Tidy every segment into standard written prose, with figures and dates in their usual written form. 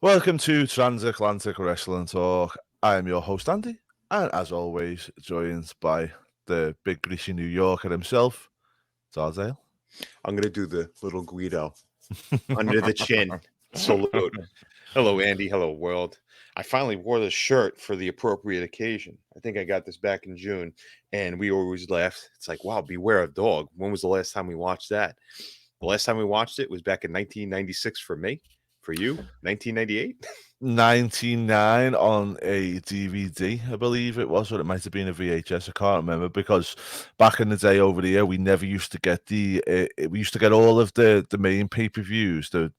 Welcome to Transatlantic Wrestling Talk. I am your host, Andy, and as always, joined by the big greasy New Yorker himself, Tarzale. I'm going to do the little Guido under the chin salute. Hello, Andy. Hello, world. I finally wore this shirt for the appropriate occasion. I think I got this back in June, and we always laughed. It's like, wow, beware of dog. When was the last time we watched that? The last time we watched it was back in 1996 for me. For you, 1998? 99 on a DVD, I believe it was, or it might have been a VHS. I can't remember because back in the day over here, we never used to get we used to get all of the main pay-per-views, the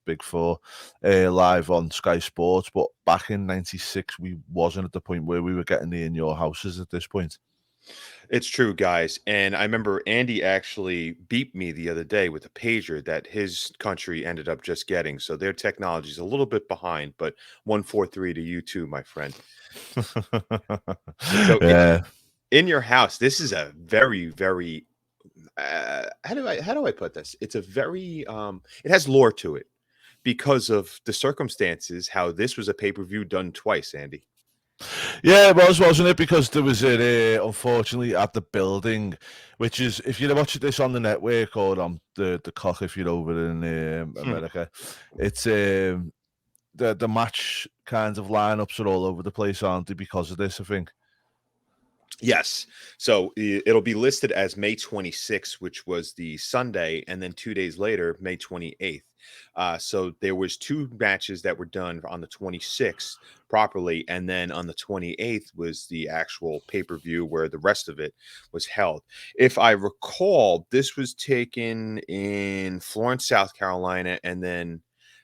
big four, live on Sky Sports. But back in '96, we wasn't at the point where we were getting the In Your Houses at this point. It's true, guys. And I remember Andy actually beeped me the other day with a pager that his country ended up just getting. So their technology is a little bit behind, but 143 to you too, my friend. So Yeah. in your house, this is a very, very how do I put this? It's a very it has lore to it because of the circumstances, how this was a pay-per-view done twice, Andy. Yeah, it was, wasn't it? Because there was unfortunately at the building, which is if you're watching this on the network or on the cock if you're over in America, it's the match kinds of lineups are all over the place, aren't they? Because of this, I think. Yes. So it'll be listed as May 26th, which was the Sunday, and then 2 days later, May 28th. So there was two matches that were done on the 26th properly, and then on the 28th was the actual pay-per-view where the rest of it was held. If I recall, this was taken in Florence, South Carolina, and then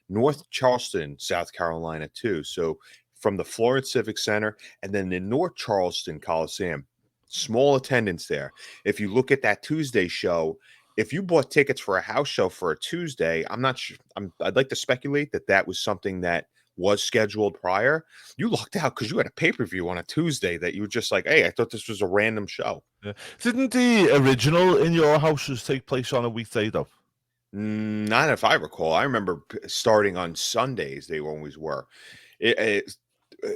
North Charleston, South Carolina, too. So from the Florence Civic Center and then the North Charleston Coliseum. Small attendance there. If you look at that Tuesday show, if you bought tickets for a house show for a Tuesday, I'm not sure. I'd like to speculate that that was something that was scheduled prior. You lucked out because you had a pay per view on a Tuesday that you were just like, hey, I thought this was a random show. Yeah. Didn't the original In Your Houses take place on a weekday though? Not if I recall. I remember starting on Sundays. They always were.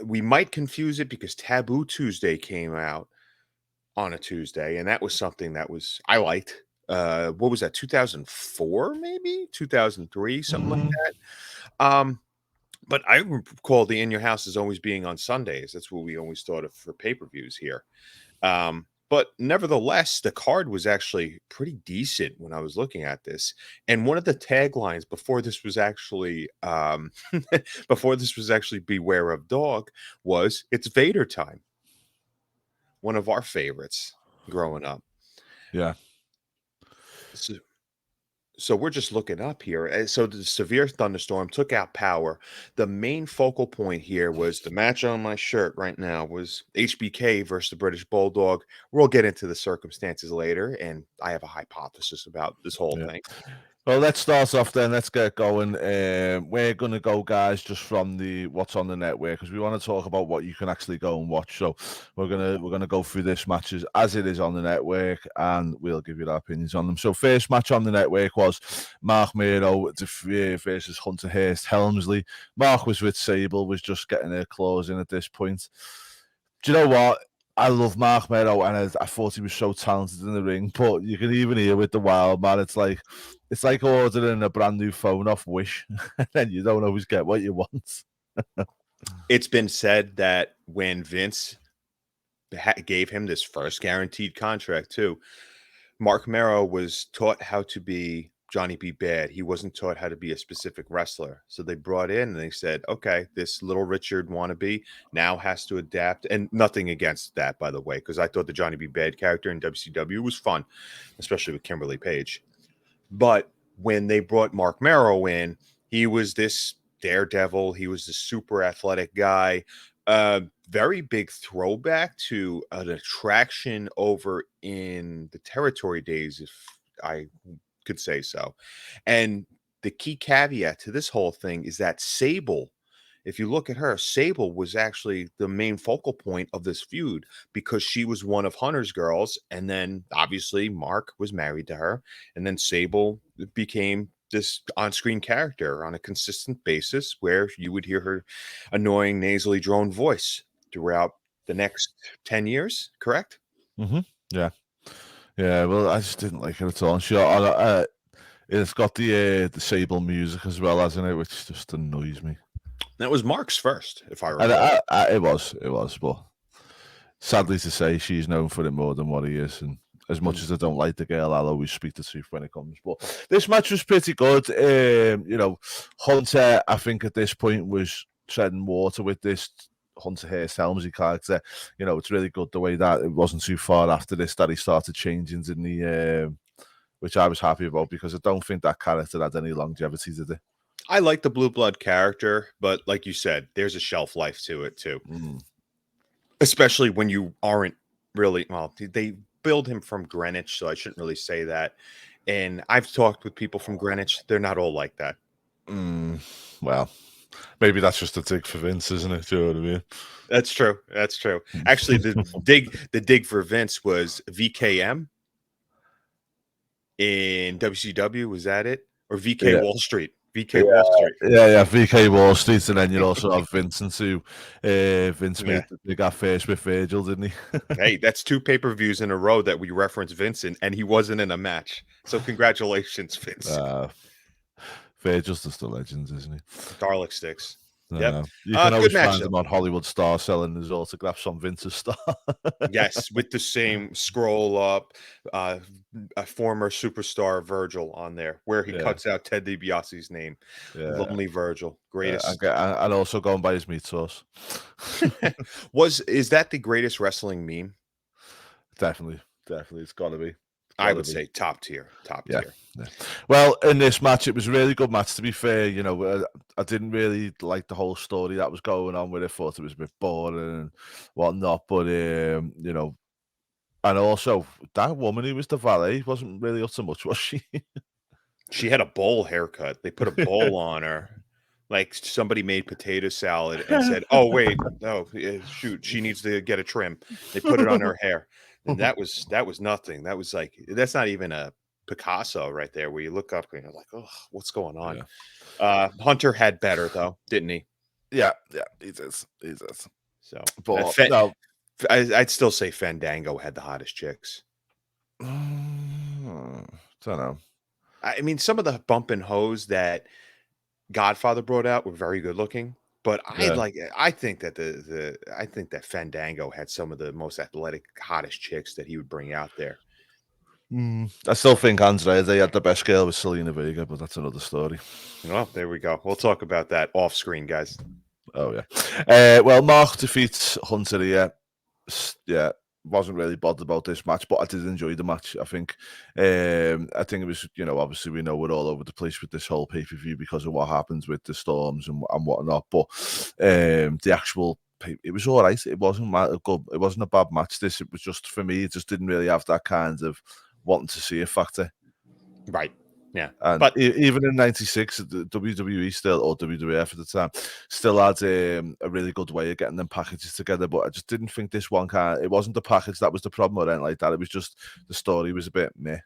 We might confuse it because Taboo Tuesday came out on a Tuesday, and that was something that was I liked. What was that? 2004, maybe 2003, something like that. But I recall the In Your House as always being on Sundays. That's what we always thought of for pay-per-views here. But nevertheless, the card was actually pretty decent when I was looking at this. And one of the taglines before this was actually before this was actually Beware of Dog was it's Vader time. One of our favorites growing up. Yeah. So, so we're just looking up here. So the severe thunderstorm took out power. The main focal point here was the match on my shirt right now was HBK versus the British Bulldog. We'll get into the circumstances later, and I have a hypothesis about this whole Yeah. thing. Well, let's start off then. Let's get going. We're gonna go, guys, just from the what's on the network because we want to talk about what you can actually go and watch. So we're gonna go through this matches as it is on the network, and we'll give you our opinions on them. So first match on the network was Mark Mero versus Hunter Hearst Helmsley. Mark was with Sable, was just getting her claws in at this point. Do you know what? I love Mark Meadow, and I thought he was so talented in the ring. But you can even hear with the Wild Man, it's like ordering a brand new phone off Wish, and then you don't always get what you want. It's been said that when Vince gave him this first guaranteed contract, too, Mark Mero was taught how to be Johnny B. Bad. He wasn't taught how to be a specific wrestler. So they brought in and they said, okay, this little Richard wannabe now has to adapt. And nothing against that, by the way, because I thought the Johnny B. Bad character in WCW was fun, especially with Kimberly Page. But when they brought Mark Mero in, he was this daredevil. He was this super athletic guy. Very big throwback to an attraction over in the territory days, if I could say so. And the key caveat to this whole thing is that Sable, if you look at her, Sable was actually the main focal point of this feud because she was one of Hunter's girls. And then obviously Mark was married to her. And then Sable became this on-screen character on a consistent basis where you would hear her annoying nasally drone voice throughout the next 10 years, correct? Yeah. Yeah, well, I just didn't like it at all. And sure, it's got the Sable music as well, hasn't it? Which just annoys me. That was Mark's first, if I And recall. it was, but sadly to say, she's known for it more than what he is. And as much as I don't like the girl, I'll always speak the truth when it comes. But this match was pretty good. Hunter, I think at this point was treading water with this Hunter Hearst Helmsley character. It's really good the way that it wasn't too far after this that he started changing, didn't he? Which I was happy about because I don't think that character had any longevity, did it? I like the blue blood character, but like you said, there's a shelf life to it too. Especially when you aren't really, well, they build him from Greenwich, so I shouldn't really say that. And I've talked with people from Greenwich. They're not all like that. Well, maybe that's just a dig for Vince, isn't it? Do you know what I mean? That's true. That's true. Actually, the dig for Vince was VKM in WCW. Was that it? Or VK Wall Street? VK Wall Street. Yeah, VK Wall Street, and then you also have Vincent who Vince made the big first with Virgil, didn't he? Hey, that's 2 pay-per-views in a row that we reference Vincent, and he wasn't in a match. So congratulations, Vince. Virgil's just a legend, isn't he? Garlic sticks. Yep. You can always find him on Hollywood Star selling his autographs on Vince's Star. Yes, with the same scroll up, a former superstar Virgil on there, where he cuts out Ted DiBiase's name. Lonely Virgil, greatest. And also going by his meat sauce. Is that the greatest wrestling meme? Definitely. It's got to be. I would say top tier. Yeah. Well, in this match, it was a really good match, to be fair. I didn't really like the whole story that was going on with it. I thought it was a bit boring and whatnot. But, and also that woman who was the valet wasn't really up to much, was she? She had a bowl haircut. They put a bowl on her. Like somebody made potato salad and said, "Oh, wait, no, shoot, she needs to get a trim." They put it on her hair. And that was nothing. That was like, that's not even a Picasso right there where you look up and you're like, oh, what's going on? Yeah. Hunter had better though, didn't he? Yeah, he does. So, but I'd still say Fandango had the hottest chicks. Don't know. I mean, some of the bump and hose that Godfather brought out were very good looking. But I think that I think that Fandango had some of the most athletic, hottest chicks that he would bring out there. I still think Andrade had the best girl with Selena Vega, but that's another story. Well, there we go. We'll talk about that off screen, guys. Oh yeah. Well, Mark defeats Hunter here. Yeah, wasn't really bothered about this match, but I did enjoy the match. I think it was, obviously we know we're all over the place with this whole pay-per-view because of what happens with the storms and whatnot. But the actual, it was all right. It wasn't good. It wasn't a bad match. It was just, for me, it just didn't really have that kind of wanting to see a factor. Right. Yeah. And but even in '96, the WWE still, or WWF at the time, still had a really good way of getting them packages together. But I just didn't think this one it wasn't the package that was the problem or anything like that. It was just the story was a bit meh.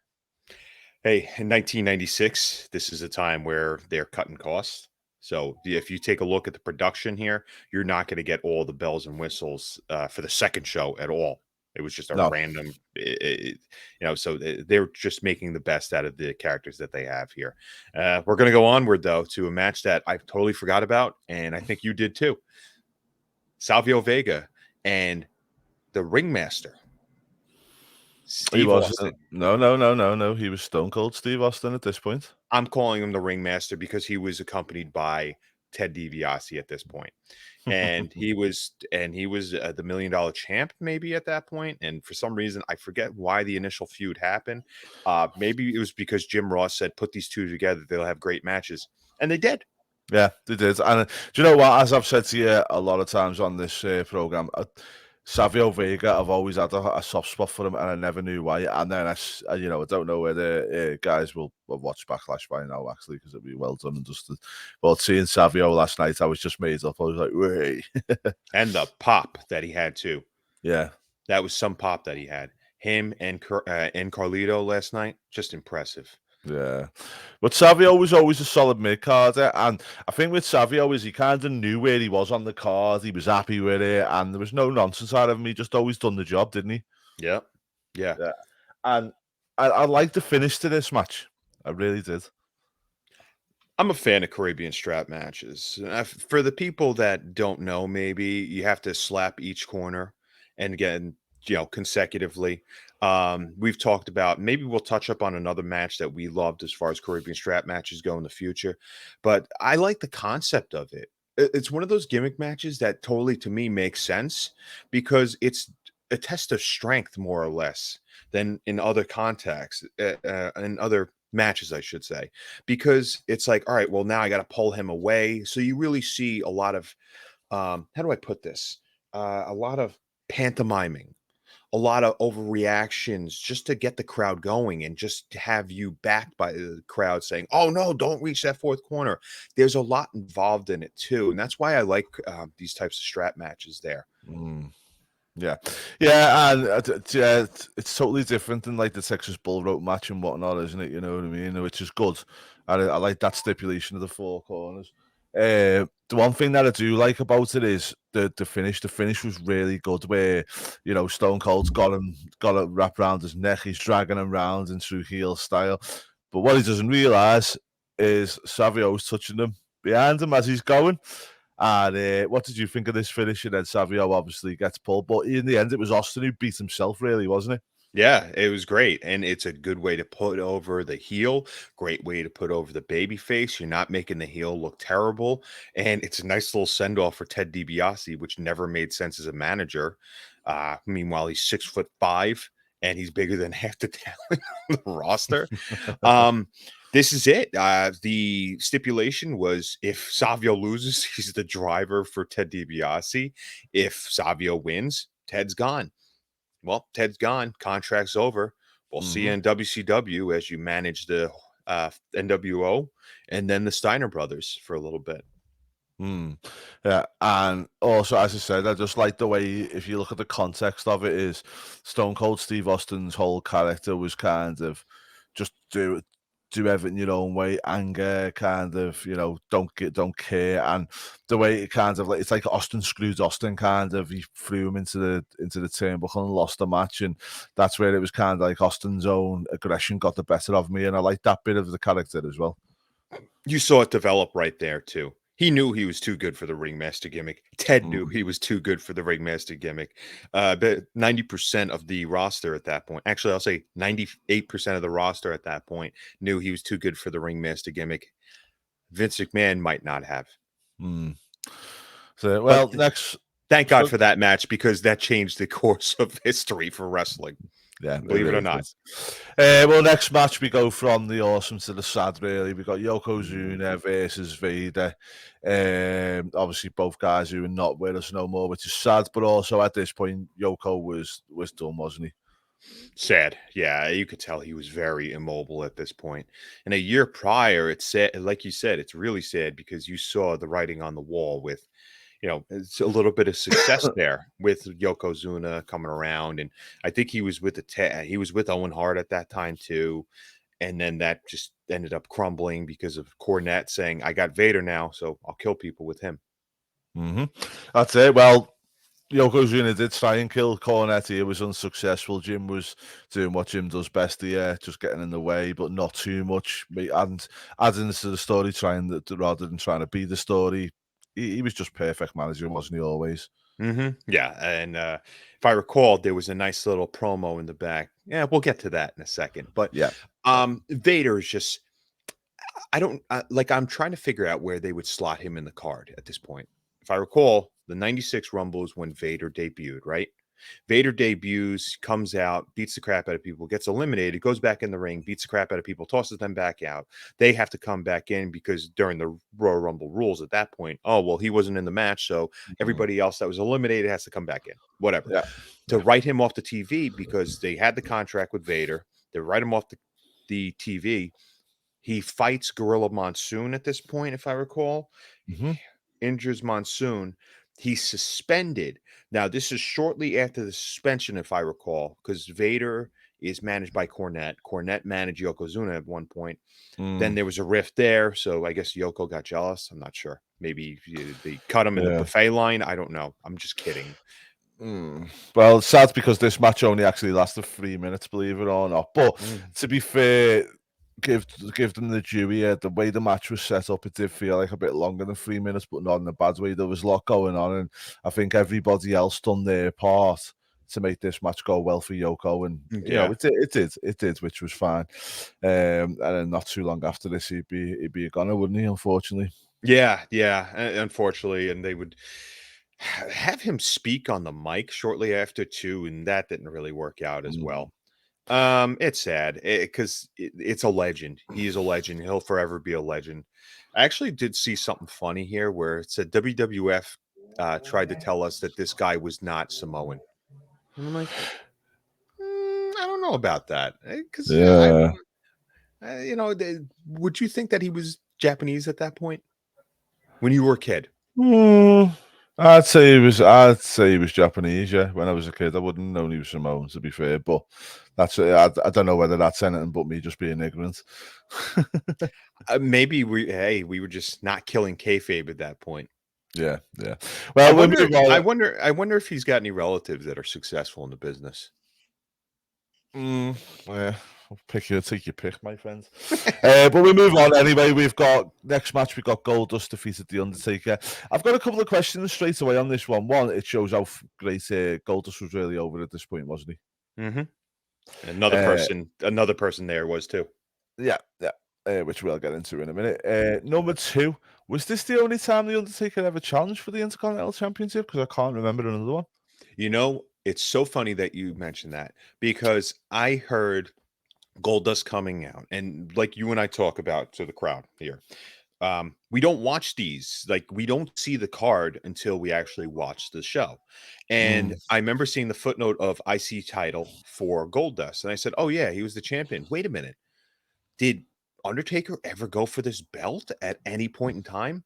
Hey, in 1996, this is a time where they're cutting costs. So if you take a look at the production here, you're not going to get all the bells and whistles for the second show at all. It was just a random, so they're just making the best out of the characters that they have here. We're going to go onward, though, to a match that I totally forgot about, and I think you did too. Savio Vega and the Ringmaster, Steve Austin. No. He was Stone Cold Steve Austin at this point. I'm calling him the Ringmaster because he was accompanied by Ted DiBiase at this point. And he was the $1 million champ maybe at that point. And for some reason, I forget why the initial feud happened. Maybe it was because Jim Ross said, put these two together, they'll have great matches. And they did. Yeah, they did. And do you know what? As I've said to you a lot of times on this program, Savio Vega, I've always had a soft spot for him, and I never knew why. And then I don't know whether guys will watch Backlash by now, actually, because it'll be well done and dusted. But seeing Savio last night, I was just made up. I was like, "Way!" And the pop that he had too. Yeah, that was some pop that he had. Him and Carlito last night, just impressive. Yeah. But Savio was always a solid mid carder, and I think with Savio is he kind of knew where he was on the card. He was happy with it, and there was no nonsense out of him. He just always done the job, didn't he? Yeah. Yeah. Yeah. And I like the finish to this match. I really did. I'm a fan of Caribbean strap matches. For the people that don't know, maybe you have to slap each corner and again, consecutively. We've talked about maybe we'll touch up on another match that we loved as far as Caribbean strap matches go in the future, but I like the concept of it. It's one of those gimmick matches that totally to me makes sense because it's a test of strength more or less than in other contexts, in other matches, I should say, because it's like, all right, well, now I got to pull him away. So you really see a lot of, how do I put this? A lot of pantomiming, a lot of overreactions just to get the crowd going and just to have you backed by the crowd saying, oh, no, don't reach that fourth corner. There's a lot involved in it, too. And that's why I like these types of strap matches there. Mm. Yeah, yeah, and yeah, it's totally different than like the Texas Bull Rope match and whatnot, isn't it? You know what I mean? Which is good. I like that stipulation of the four corners. The one thing that I do like about it is the finish. The finish was really good, where Stone Cold's got it wrapped around his neck. He's dragging him round in true heel style. But what he doesn't realize is Savio's touching him behind him as he's going. And what did you think of this finish? And then Savio obviously gets pulled, but in the end, it was Austin who beat himself, really, wasn't it? Yeah, it was great. And it's a good way to put over the heel, great way to put over the baby face. You're not making the heel look terrible. And it's a nice little send off for Ted DiBiase, which never made sense as a manager. Meanwhile, he's 6'5" and he's bigger than half the talent on the roster. Um, this is it. The stipulation was if Savio loses, he's the driver for Ted DiBiase. If Savio wins, Ted's gone. Well, Ted's gone. Contract's over. We'll see you Hmm. in WCW as you manage the NWO and then the Steiner brothers for a little bit. Yeah, and also, as I said, I just like the way, if you look at the context of it, is Stone Cold Steve Austin's whole character was kind of just do everything your own way, anger, kind of, don't care, and the way it kind of like it's like Austin screwed Austin, kind of, he threw him into the turnbuckle and lost the match, and that's where it was kind of like Austin's own aggression got the better of me, and I like that bit of the character as well. You saw it develop right there, too. He knew he was too good for the ringmaster gimmick. Ted knew Mm. he was too good for the ringmaster gimmick. But 90% of the roster at that point, actually, I'll say 98% of the roster at that point knew he was too good for the ringmaster gimmick. Vince McMahon might not have. Mm. So, But well, next. thank God So, for that match because that changed the course of history for wrestling. yeah, it Believe it or really not. does. Well, next match we go from the awesome to the sad. Really, we got Yokozuna versus Vader. Obviously, both guys who are not with us no more, which is sad. But also at this point, Yoko was done, wasn't he? Sad. Yeah, you could tell he was very immobile at this point. And a year prior, it's sad, like you said, it's really sad because you saw the writing on the wall with, it's a little bit of success there with Yokozuna coming around. And I think he was with he was with Owen Hart at that time too. And then that just ended up crumbling because of Cornette saying, I got Vader now, so I'll kill people with him. Mm-hmm. That's it. Well, Yokozuna did try and kill Cornette. It was unsuccessful. Jim was doing what Jim does best here, just getting in the way, but not too much. And adding to the story, rather than trying to be the story. He was just perfect manager, wasn't he? Always. Yeah, and if I recall, there was a nice little promo in the back. Yeah, we'll get to that in a second. But Yeah. Vader is just I don't like I'm trying to figure out where they would slot him in the card at this point. If I recall, the 96 Rumble is when Vader debuted, right? Vader debuts, comes out, beats the crap out of people, gets eliminated, goes back in the ring, beats the crap out of people, tosses them back out. They have to come back in because during the Royal Rumble rules at that point, oh, well, he wasn't in the match. So Mm. everybody else that was eliminated has to come back in, whatever. Yeah. To write him off the TV because they had the contract with Vader, they write him off the TV. He fights Gorilla Monsoon at this point, if I recall. Mm-hmm. Injures Monsoon. He's suspended. Now, this is shortly after the suspension, if I recall, because Vader is managed by Cornette. Cornette managed Yokozuna at one point. Mm. Then there was a rift there, so I guess Yoko got jealous. I'm not sure. Maybe they cut him in the buffet line. I don't know. I'm just kidding. Well, it's sad because this match only actually lasted 3 minutes, believe it or not. But to be fair, give them the due here. The way the match was set up, it did feel like a bit longer than 3 minutes, but not in a bad way. There was a lot going on, and I think everybody else done their part to make this match go well for Yoko, and you know it did, which was fine. And then not too long after this, he'd be a goner, wouldn't he? Unfortunately. Yeah, unfortunately, and they would have him speak on the mic shortly after too, and that didn't really work out as well. It's sad because it's a legend. He is a legend. He'll forever be a legend. I actually did see something funny here where it said WWF tried to tell us that this guy was not Samoan. And I'm like, I don't know about that because would you think that he was Japanese at that point when you were a kid? I'd say he was Japanese. Yeah, when I was a kid, I wouldn't know he was Samoan. To be fair, but that's I don't know whether that's anything but me just being ignorant. Maybe we were just not killing kayfabe at that point. Yeah. Well, I wonder if he's got any relatives that are successful in the business. Yeah. Take your pick, my friends. But we move on anyway. We've got next match. We've got Goldust defeated The Undertaker. I've got a couple of questions straight away on this one. One, it shows how great Goldust was really over at this point, wasn't he? Another person there was too. Yeah. Which we'll get into in a minute. Number two, was this the only time The Undertaker ever challenged for the Intercontinental Championship? Because I can't remember another one. You know, it's so funny that you mentioned that because I heard Goldust coming out, and like you and I talk about to the crowd here, we don't watch these, like we don't see the card until we actually watch the show. And I remember seeing the footnote of IC title for Goldust, and I said, "Oh yeah, he was the champion." Wait a minute, did Undertaker ever go for this belt at any point in time?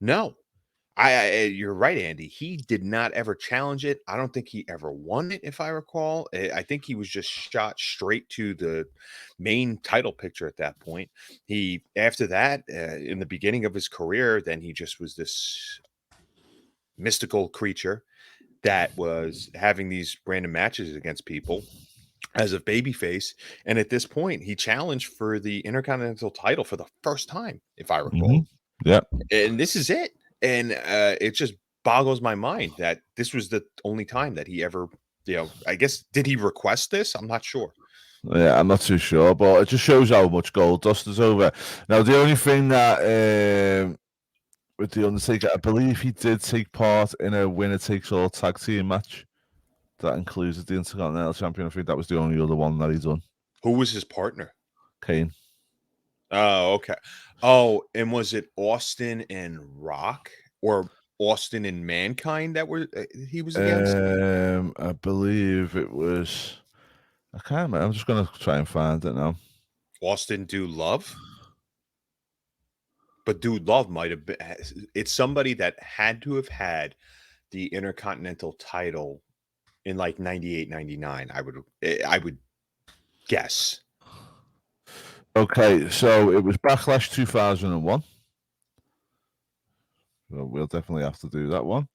No. You're right, Andy. He did not ever challenge it. I don't think he ever won it, if I recall. I think he was just shot straight to the main title picture at that point. After that, in the beginning of his career, then he just was this mystical creature that was having these random matches against people as a babyface. And at this point, he challenged for the Intercontinental title for the first time, if I recall. Yeah. And this is it. And it just boggles my mind that this was the only time that he ever, I guess, did he request this? I'm not sure. Yeah, I'm not too sure, but it just shows how much Goldust is over. Now, the only thing that with The Undertaker, I believe he did take part in a winner-takes-all tag team match that includes the Intercontinental Champion. I think that was the only other one that he done. Who was his partner? Kane. Oh, okay. Oh, and was it Austin and Rock or Austin and Mankind that were he was against? I believe it was. I can't remember. I'm just gonna try and find it now. Austin Dude Love, but Dude Love might have been. It's somebody that had to have had the Intercontinental title in like 98, 99. I would guess. Okay, so it was Backlash 2001. Well, we'll definitely have to do that one.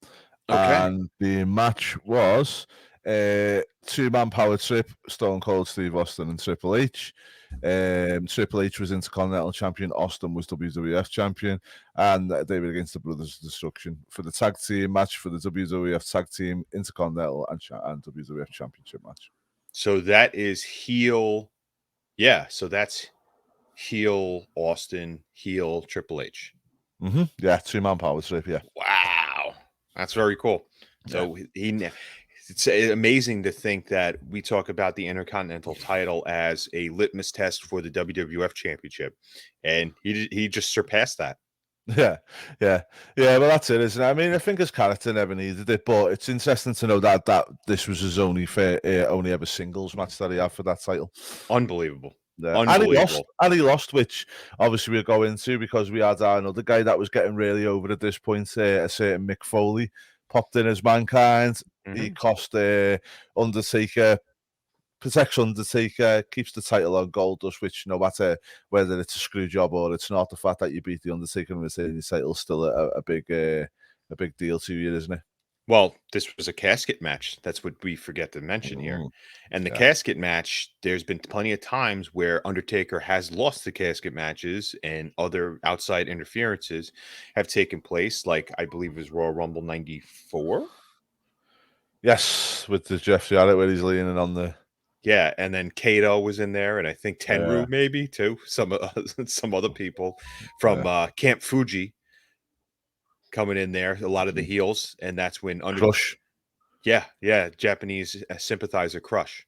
Okay. And the match was two-man power trip, Stone Cold Steve Austin and Triple H. Triple H was Intercontinental Champion, Austin was WWF Champion, and they were against the Brothers of Destruction for the tag team match for the WWF Tag Team Intercontinental and WWF Championship match. So that is heel. Yeah, so that's heel Austin, heel Triple H. Yeah, two-man power trip. Yeah. Wow, that's very cool. So it's amazing to think that we talk about the Intercontinental title as a litmus test for the WWF Championship, and he just surpassed that. Yeah. Well, that's it, isn't it? I mean, I think his character never needed it, but it's interesting to know that this was his only ever singles match that he had for that title. Unbelievable. Yeah. And he lost, which obviously we'll go into because we had another guy that was getting really over at this point, a certain Mick Foley popped in as Mankind. He cost Undertaker protects Undertaker, keeps the title on Goldust, which no matter whether it's a screw job or it's not, the fact that you beat the Undertaker and Mercedes title is still a big deal to you, isn't it? Well, this was a casket match. That's what we forget to mention here. And the casket match, there's been plenty of times where Undertaker has lost the casket matches and other outside interferences have taken place, like I believe it was Royal Rumble 94. Yes, with the Jeff Jarrett where he's leaning on the... Yeah, and then Kato was in there, and I think Tenryu maybe too. Some other people from Camp Fuji coming in there, a lot of the heels, and that's when Crush. Yeah, Japanese sympathizer Crush,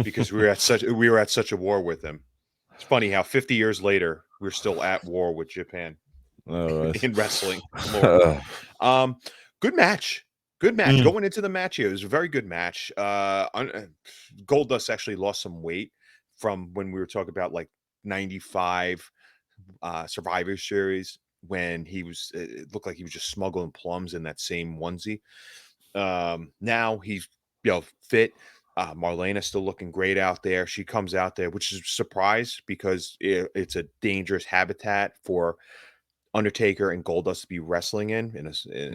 because we were at such a war with them. It's funny how 50 years later we're still at war with Japan in wrestling. Good match. Good match. Going into the match here, it was a very good match. Goldust actually lost some weight from when we were talking about like 95 Survivor Series, when he was, it looked like he was just smuggling plums in that same onesie. Now he's fit. Marlena's still looking great out there. She comes out there, which is a surprise because it's a dangerous habitat for Undertaker and Goldust to be wrestling in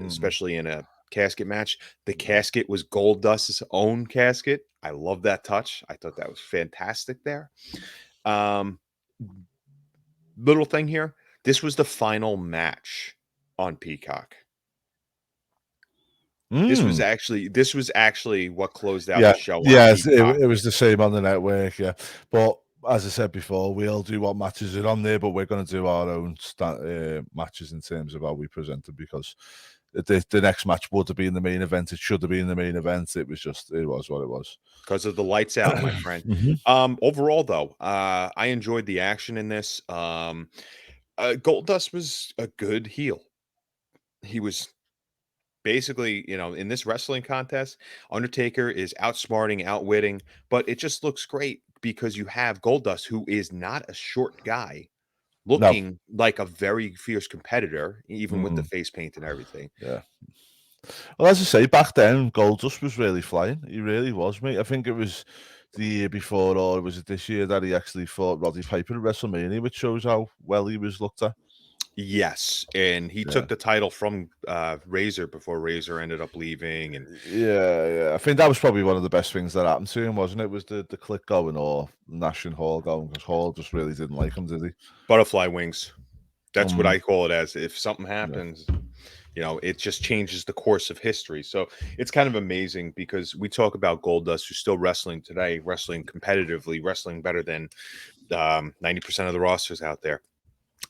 especially in a casket match. The casket was Goldust's own casket. I love that touch. I thought that was fantastic there. Little thing here. This was the final match on Peacock. This was actually what closed out the show. Yes, it was the same on the network. Yeah, but as I said before, we'll do what matches are on there, but we're going to do our own matches in terms of how we present it, because the next match would have been the main event. It should have been the main event. It was what it was. Because of the lights out, my friend. Overall, though, I enjoyed the action in this. Goldust was a good heel. He was basically, in this wrestling contest, Undertaker is outsmarting, outwitting, but it just looks great because you have Goldust, who is not a short guy, looking like a very fierce competitor, even with the face paint and everything. Yeah. Well, as I say, back then, Goldust was really flying. He really was, mate. I think it was the year before, or was it this year, that he actually fought Roddy Piper at WrestleMania, which shows how well he was looked at. Yes, and he took the title from Razor before Razor ended up leaving. And I think that was probably one of the best things that happened to him, wasn't it? Was the Click going, or Nash and Hall going, because Hall just really didn't like him, did he? Butterfly wings. That's what I call it as. If something happens, it just changes the course of history. So it's kind of amazing because we talk about Goldust, who's still wrestling today, wrestling competitively, wrestling better than 90% of the rosters out there.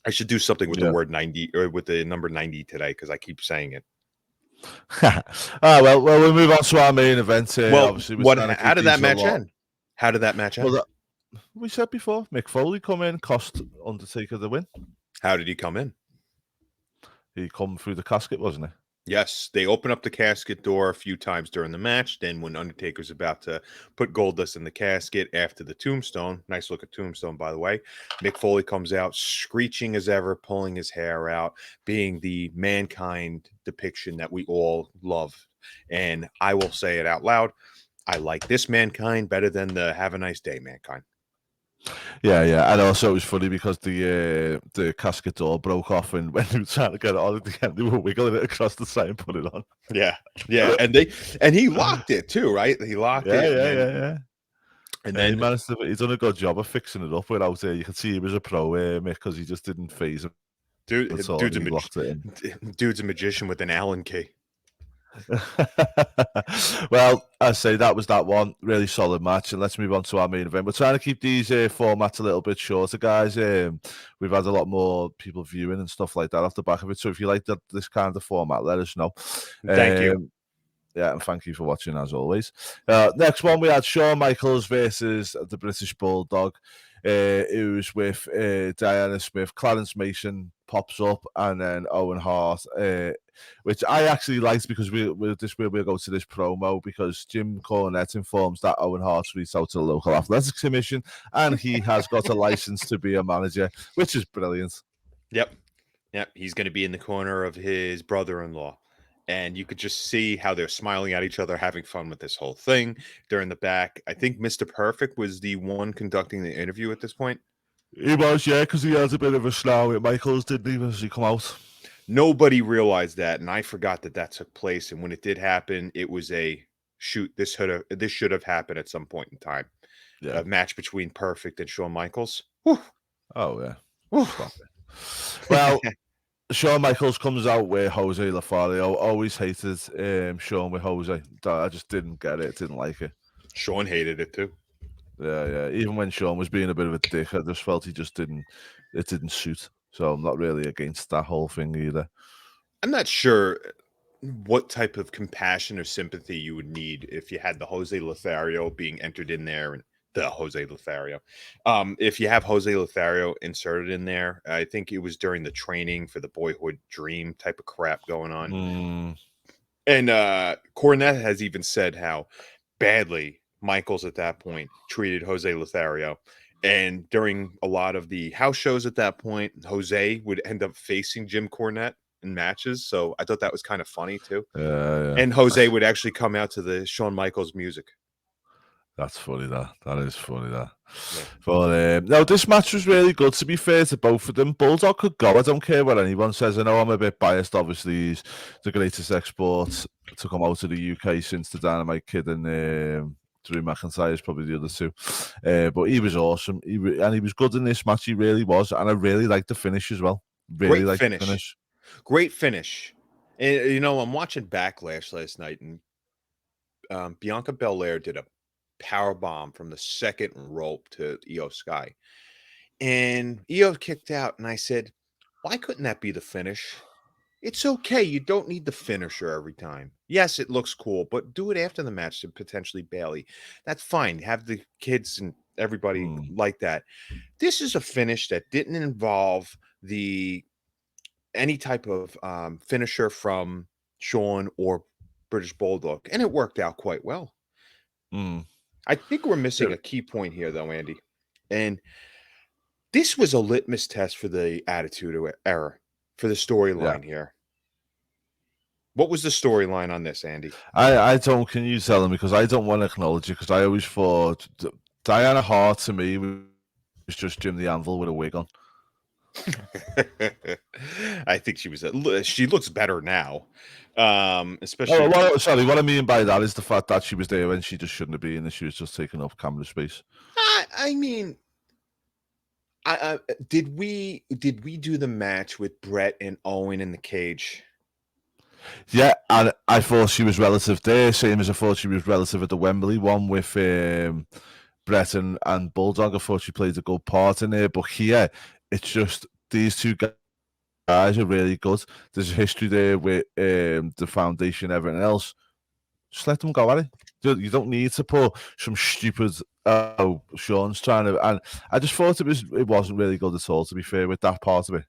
I should do something with the word 90 or with the number 90 today, because I keep saying it. Well, we'll move on to our main event here. Well, obviously, how did that match end? How did that match end? Well, we said before, Mick Foley come in, cost Undertaker the win. How did he come in? He come through the casket, wasn't he? Yes, they open up the casket door a few times during the match. Then when Undertaker's about to put Goldust in the casket after the tombstone, nice looking tombstone, by the way, Mick Foley comes out screeching as ever, pulling his hair out, being the Mankind depiction that we all love. And I will say it out loud, I like this Mankind better than the Have a Nice Day Mankind. Yeah, and also it was funny because the casket door broke off, and when they were trying to get it on again, they were wiggling it across the side and put it on. Yeah, and he locked it too, right? He locked it. Yeah. And then he's done a good job of fixing it up without you can see he was a pro, Mick, because he just didn't phase him. Dude's a magician with an Allen key. Well, I say that was that one really solid match, and let's move on to our main event. We're trying to keep these formats a little bit shorter, guys. We've had a lot more people viewing and stuff like that off the back of it, so if you like this kind of format, let us know. Thank you. Yeah, and thank you for watching as always. Next one, we had Shaun Micheal versus the British Bulldog. It was with Diana Smith. Clarence Mason pops up, and then Owen Hart, which I actually liked, because we'll go to this promo because Jim Cornette informs that Owen Hart's reached out to the local athletics commission and he has got a license to be a manager, which is brilliant. Yep. He's going to be in the corner of his brother-in-law. and you could just see how they're smiling at each other, having fun with this whole thing. During the back, I think Mr. Perfect was the one conducting the interview at this point. He was, yeah, because he had a bit of a slow with Michaels, didn't he, as he come out? Nobody realized that, and I forgot that took place. And when it did happen, it was a shoot. This should have happened at some point in time. Yeah. A match between Perfect and Shawn Michaels. Whew. Oh yeah. Whew. Stop it. Well, Shawn Michaels comes out with Jose Lothario. Always hated Shawn with Jose. I just didn't get it. Didn't like it. Shawn hated it too. Yeah. Even when Shawn was being a bit of a dick, I just felt it didn't suit. So I'm not really against that whole thing either. I'm not sure what type of compassion or sympathy you would need if you had the Jose Lothario being entered in there, and the Jose Lothario. If you have Jose Lothario inserted in there, I think it was during the training for the Boyhood Dream type of crap going on. And Cornette has even said how badly Michaels at that point treated Jose Lothario. And during a lot of the house shows at that point, Jose would end up facing Jim Cornette in matches. So I thought that was kind of funny too. Yeah. And Jose would actually come out to the Shawn Michaels music. That's funny, that is funny, that. Yeah. But no, this match was really good, to be fair to both of them. Bulldog could go. I don't care what anyone says. I know I'm a bit biased. Obviously, he's the greatest export to come out of the UK since the Dynamite Kid and Drew McIntyre is probably the other two. But he was awesome. He was good in this match. He really was. And I really liked the finish as well. Really liked the finish. Great finish. And, you know, I'm watching Backlash last night, and Bianca Belair did a power bomb from the second rope to Io Sky, and Io kicked out, and I said, why couldn't that be the finish? It's okay. You don't need the finisher every time. Yes, it looks cool, but do it after the match to potentially Bailey. That's fine. Have the kids and everybody like that. This is a finish that didn't involve any type of finisher from Shawn or British Bulldog, and it worked out quite well. I think we're missing a key point here, though, Andy. And this was a litmus test for the Attitude Era, for the storyline here. What was the storyline on this, Andy? I don't. Can you tell them? Because I don't want to acknowledge it, because I always thought Diana Hart to me was just Jim the Anvil with a wig on. I think she looks better now. Especially what I mean by that is the fact that she was there when she just shouldn't have been, and she was just taking up camera space. I mean, did we do the match with Brett and Owen in the cage? Yeah, and I thought she was relative there, same as I thought she was relative at the Wembley one with Brett and Bulldog. I thought she played a good part in there, but here it's just these two guys are really good. There's a history there with the foundation, everything else. Just let them go at it. You don't need to put some stupid Shawn's trying to, and I just thought it wasn't really good at all, to be fair, with that part of it.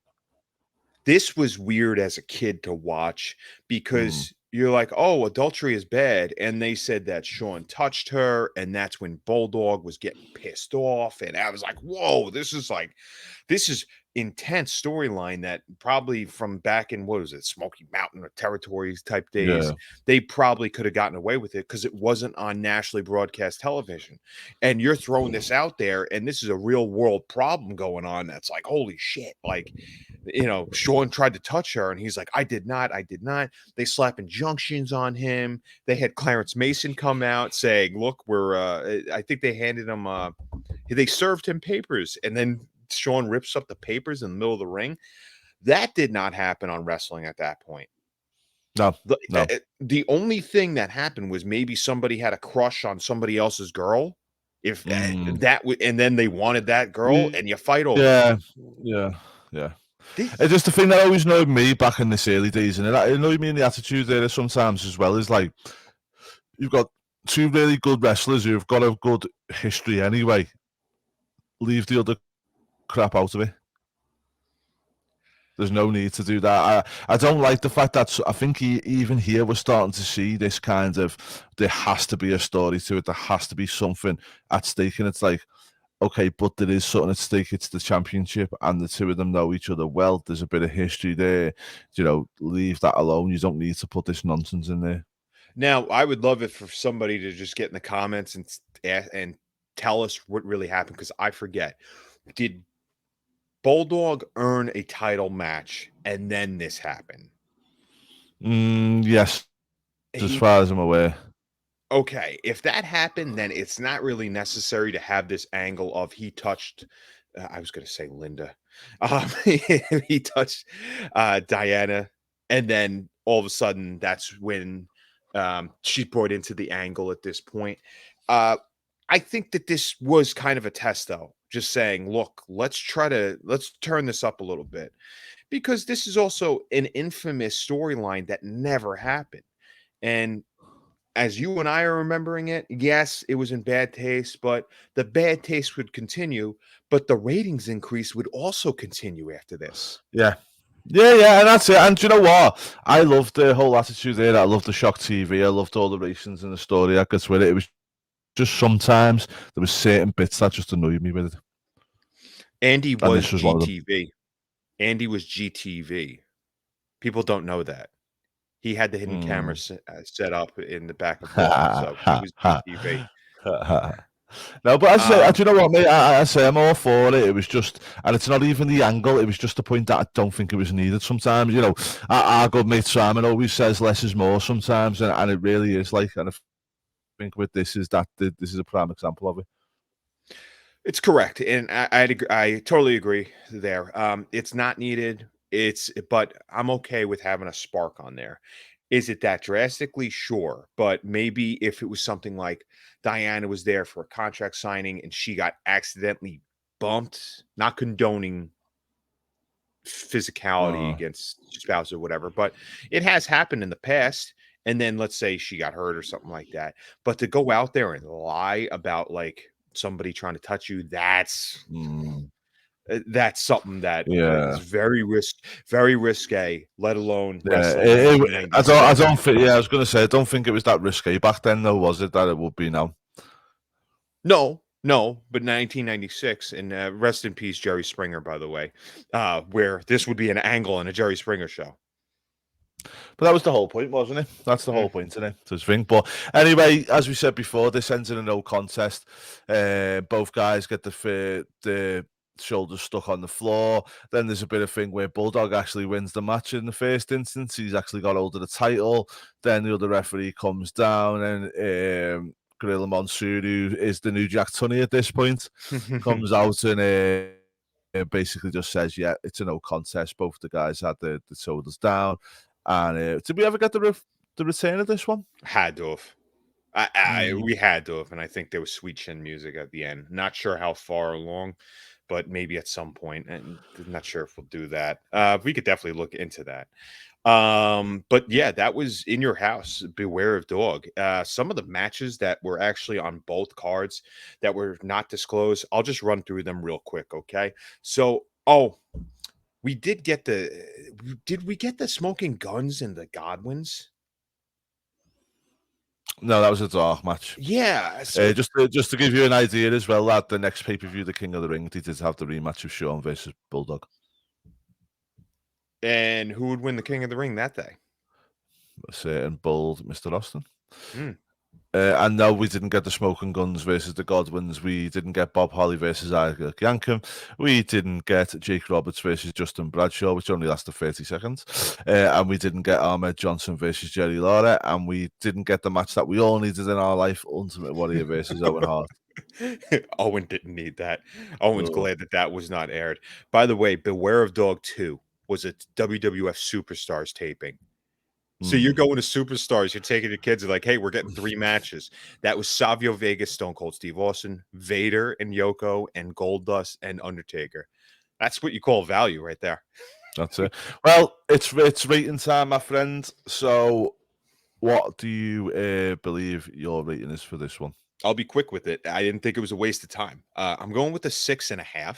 This was weird as a kid to watch, because you're like, oh, adultery is bad. And they said that Shawn touched her, and that's when Bulldog was getting pissed off. And I was like, whoa, this is intense storyline that probably from back in, what was it, Smoky Mountain or Territories type days, they probably could have gotten away with it because it wasn't on nationally broadcast television. And you're throwing this out there, and this is a real world problem going on. That's like, holy shit. Like, you know, Shawn tried to touch her, and he's like, I did not. They slap injunctions on him. They had Clarence Mason come out saying, look, I think they handed him, they served him papers, and then Shawn rips up the papers in the middle of the ring. That did not happen on wrestling at that point. No. The only thing that happened was maybe somebody had a crush on somebody else's girl. If and then they wanted that girl, and you fight over. Yeah. It's just the thing that always annoyed me back in this early days, and it annoyed me in the Attitude Era sometimes as well, is like, you've got two really good wrestlers who've got a good history anyway. Leave the other crap out of it. There's no need to do that. I don't like the fact that I think even here we're starting to see this kind of, there has to be a story to it. There has to be something at stake. And it's like, okay, but there is something at stake. It's the championship, and the two of them know each other well. There's a bit of history there. Leave that alone. You don't need to put this nonsense in there. Now, I would love it for somebody to just get in the comments and tell us what really happened because I forget. Did Bulldog earn a title match and then this happened? Yes, as He far as I'm aware. Okay, if that happened, then it's not really necessary to have this angle of he touched. I was going to say Linda. He touched Diana, and then all of a sudden, that's when she's brought into the angle. At this point, uh, I think that this was kind of a test, though. Just saying, look, let's turn this up a little bit because this is also an infamous storyline that never happened, and as you and I are remembering it, yes, it was in bad taste, but the bad taste would continue, but the ratings increase would also continue after this. Yeah. Yeah, and that's it. And do you know what? I loved the whole attitude there. I loved the shock TV. I loved all the racings and the story that gets with it. It was just sometimes there was certain bits that just annoyed me with it. Andy And was this was one of them. GTV. Andy was GTV. People don't know that. He had the hidden camera set up in the back of Raw, so he was GTV. No, but as I say, Um, do you know what, mate? I say I'm all for it. It was just, and it's not even the angle. It was just the point that I don't think it was needed sometimes. Our good mate Simon always says less is more sometimes, and it really is like, and I think with this is that this is a prime example of it. It's correct, and I totally agree there. It's not needed. But I'm okay with having a spark on there. Is it that drastically? Sure, but maybe if it was something like Diana was there for a contract signing and she got accidentally bumped, not condoning physicality Uh, against spouse or whatever, but it has happened in the past. And then let's say she got hurt or something like that. But to go out there and lie about like somebody trying to touch you, mm, that's something that is yeah. very risque, let alone Yeah, wrestling in I 1996. don't think. Yeah, I was going to say I don't think it was that risky back then, though, was it? That it would be now. No, no, but 1996, and rest in peace, Jerry Springer, by the way, where this would be an angle on a Jerry Springer show. But that was the whole point, wasn't it? That's the Mm. whole point, isn't it? To think. But anyway, as we said before, this ends in a no contest. Both guys get the shoulders stuck on the floor. Then there's a bit of thing where Bulldog actually wins the match in the first instance. He's actually got hold of the title. Then the other referee comes down and Gorilla Monsoon, who is the new Jack Tunney at this point, comes out and basically just says, yeah, it's a no contest. Both the guys had the shoulders down. And did we ever get the return of this one? Had to have. We had to have, and I think there was sweet chin music at the end. Not sure how far along, but maybe at some point, and not sure if we'll do that. We could definitely look into that. But yeah, that was In Your House, Beware of Dog. Some of the matches that were actually on both cards that were not disclosed, I'll just run through them real quick, okay? So, we did get the Smoking Guns and the Godwins? No, that was a dark match. Yeah, so Just to give you an idea as well, that the next pay-per-view, the King of the Ring, they did have the rematch of Shaun versus Bulldog. and who would win the King of the Ring that day? A certain bold Mr. Austin. Mm. And no, we didn't get the Smoking Guns versus the Godwins. We didn't get Bob Holly versus Isaac Yankem. We didn't get Jake Roberts versus Justin Bradshaw, which only lasted 30 seconds. And we didn't get Ahmed Johnson versus Jerry Lawler. And we didn't get the match that we all needed in our life, Ultimate Warrior versus Owen Hart. Owen didn't need that. Owen's No. glad that was not aired. By the way, Beware of Dog 2 was a WWF Superstars taping. So you're going to Superstars, you're taking your kids, like, hey, we're getting 3 matches. That was Savio Vega, Stone Cold Steve Austin, Vader and Yoko, and Goldust and Undertaker. That's what you call value right there. That's it. Well, it's rating time, my friend. So, what do you believe your rating is for this one? I'll be quick with it. I didn't think it was a waste of time. I'm going with a 6.5.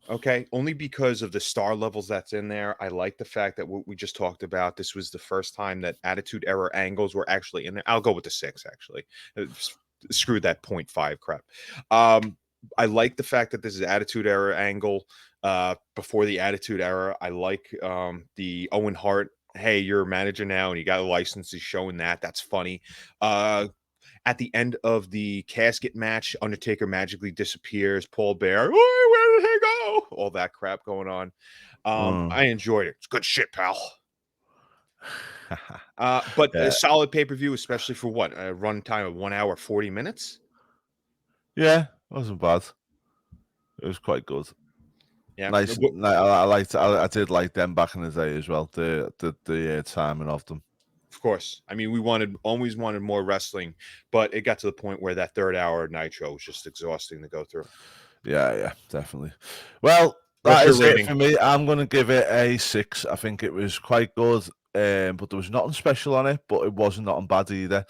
Okay, only because of the star levels that's in there. I like the fact that what we just talked about, this was the first time that Attitude Era angles were actually in there. I'll go with the 6, actually. Screw that 0.5 crap. I like the fact that this is Attitude Era angle. Before the Attitude Era, I like the Owen Hart. Hey, you're a manager now, and you got a license. Is showing that. That's funny. At the end of the casket match, Undertaker magically disappears. Paul Bear, "Oh, where did he go?" All that crap going on. I enjoyed it. It's good shit, pal. But a Yeah, solid pay-per-view, especially for what, a run time of 1 hour 40 minutes. yeah, wasn't bad. It was quite good. Yeah. Nice. I liked. I did like them back in the day as well. The timing of them. Of course. I mean, we always wanted more wrestling, but it got to the point where that 3rd hour Nitro was just exhausting to go through. Yeah, definitely. Well, What's that your is it rating? for me. I'm going to give it a 6. I think it was quite good, but there was nothing special on it, but it wasn't nothing bad either.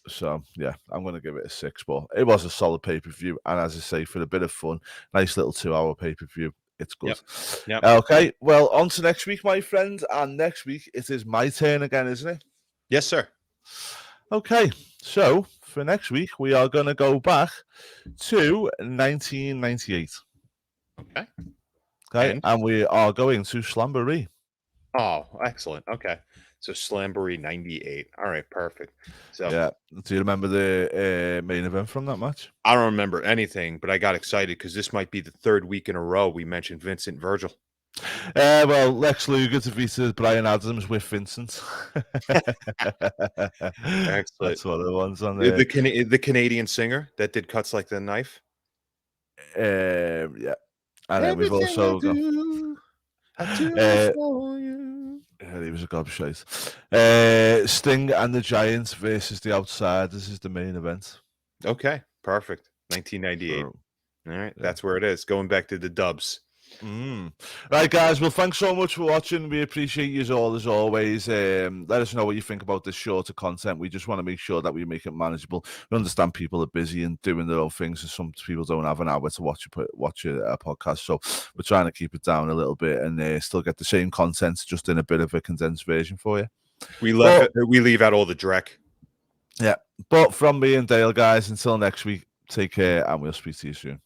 So yeah, I'm going to give it a 6. But it was a solid pay-per-view, and as I say, for a bit of fun, nice little 2-hour pay-per-view. It's good. Yep. Okay, well, on to next week, my friend. And next week it is my turn again, isn't it? Yes, sir. Okay, so for next week we are going to go back to 1998. Okay, and we are going to Slamboree. Oh, excellent. Okay. So Slamboree 98. All right, perfect. So Yeah, do you remember the main event from that match? I don't remember anything, but I got excited because this might be the 3rd week in a row we mentioned Vincent Virgil. Well, Lex Luger defeated Brian Adams with Vincent. Excellent. That's one of the ones on there. The Canadian singer that did Cuts Like the Knife. Yeah, and then we've also got. I do it for you. Yeah, he was a gobshite. Sting and the Giants versus the Outsiders is the main event. Okay, perfect. 1998. So, all right, that's where it is. Going back to the dubs. Right, guys. Well, thanks so much for watching. We appreciate you all as always. Let us know what you think about this shorter content. We just want to make sure that we make it manageable. We understand people are busy and doing their own things, and some people don't have an hour to watch a podcast. So we're trying to keep it down a little bit and still get the same content, just in a bit of a condensed version for you. We leave out all the dreck. Yeah, but from me and Dale, guys, until next week, take care, and we'll speak to you soon.